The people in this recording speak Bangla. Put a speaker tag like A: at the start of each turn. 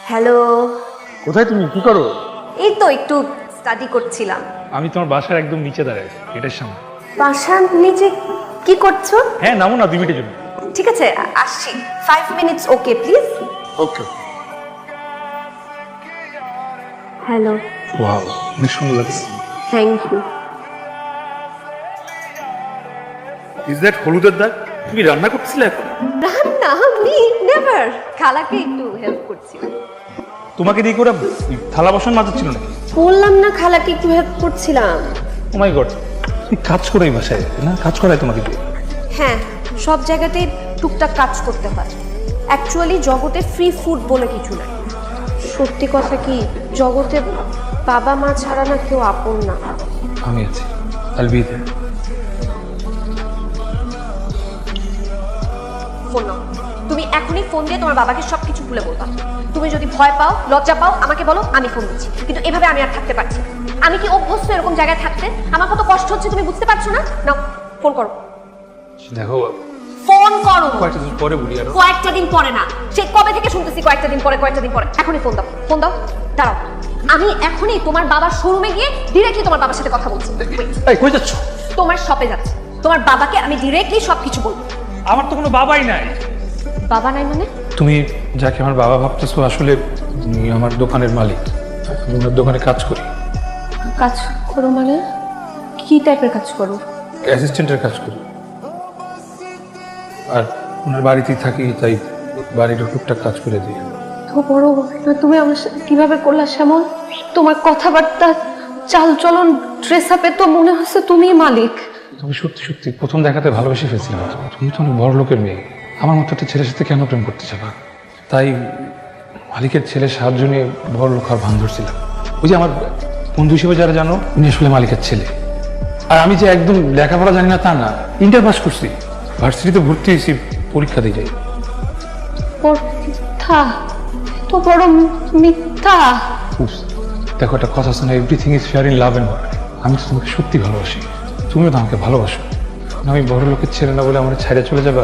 A: হ্যালো।
B: কোথায় তুমি, কি করো?
A: এই তো একটু স্টাডি করছিলাম।
B: আমি তোমার বাসার একদম নিচে দাঁড়াই, এটার সামনে।
A: বাসার নিচে কি করছো?
B: হ্যাঁ, নামো না 2 মিনিটের জন্য।
A: ঠিক আছে, আসছি। 5 minutes, okay please.
B: Okay.
A: Hello.
B: Wow, অনেক সুন্দর লাগছে।
A: Thank you.
B: ইজ দ্যাট হলুদের দাগ? তুমি রান্না করছিলে এখন?
A: রান্না মি নেভার, খালাকে একটু হেল্প করছিলাম।
B: তোমাকে দিয়ে করে থালা বাসন মাজাচ্ছিল নাকি?
A: বললাম না খালাকে একটু হেল্প করছিলাম।
B: ও মাই গড, তুমি কাজ করাই বাসায় না? কাজ করাই তোমাকে দিয়ে?
A: হ্যাঁ, সব জায়গাতেই টুকটাক কাজ করতে হয়। অ্যাকচুয়ালি জগতে ফ্রি ফুড বলে কিছু নাই। সত্যি কথা কি, জগতে বাবা মা ছাড়া না কেউ আপন না।
B: আমি আছি, আইল বি দেয়ার।
A: ফোন নাও। তুমি এখনই ফোন দিয়ে তোমার বাবাকে সবকিছু ভুলে বলবা। তুমি যদি ভয় পাও, লজ্জা পাও, আমাকে বলো, আমি ফোন দিচ্ছি। কিন্তু এভাবে আমি আর থাকতে পারছি না। আমি কি অভ্যস্ত এরকম জায়গায় থাকতে? আমার কত কষ্ট হচ্ছে তুমি বুঝতে পারছো না? নাও ফোন করো।
B: দেখো,
A: ফোন করো।
B: কয়েকটা দিন পরে বলি আরো।
A: কয়েকটা দিন পরে না, সে কবে থেকে শুনতেছি কয়েকটা দিন পরে, কয়েকটা দিন পরে। এখনই ফোন দাও, ফোন দাও। দাঁড়াও, আমি এখনই তোমার বাবার শোরুমে গিয়ে ডিরেক্টলি তোমার বাবার সাথে কথা বলছি।
B: এই কই যাচ্ছ?
A: তোমার শপে যাচ্ছে। তোমার বাবাকে আমি ডিরেক্টলি সবকিছু বলবো।
B: আমার তো কোনো বাবাই নাই।
A: বাবা নাই মানে?
B: তুমি যাকে আমার বাবা ভাবতেছো, আসলে উনি আমার দোকানের মালিক। আমি ওনার দোকানে কাজ করি।
A: কাজ করো মানে? কি টাইপের কাজ করো?
B: অ্যাসিস্ট্যান্টের কাজ করি। আর ওনার বাড়িতেই থাকি, তাই বাড়ির টুকটাক কাজ করে দিই।
A: তো বড় না তুমি আমার সাথে কিভাবে করলা শ্যামল? তোমার কথাবার্তা, চাল চলন, ড্রেস আপে তো মনে হচ্ছে তুমিই মালিক।
B: তুমি সত্যি সত্যি প্রথম দেখাতে ভালোবেসে ফেলছিলাম। তুমি তো অনেক বড় লোকের মেয়ে, আমার মতো একটা ছেলের সাথে কেন প্রেম করতে চাবা? তাই মালিকের ছেলের সাহায্য নিয়ে বড় লোক আর ভান ধরছিলাম। ওই যে আমার বন্ধু হিসেবে যারা জানো, উনি আসলে মালিকের ছেলে। আর আমি যে একদম লেখাপড়া জানি না তা না, ইন্টার পাস করছি, ভার্সিটিতে ভর্তি হয়েছি, পরীক্ষা দিয়ে যাই।
A: মিথ্যা, তো বড় মিথ্যা।
B: উফ, দেখো একটা কথা আছে না, everything is fair in love and war. আমি তো তোমাকে সত্যি ভালোবাসি, তুমিও তো আমাকে ভালোবাসো। আমি বড় লোকের ছেলে না বলে আমার ছাইড়া চলে যাবা?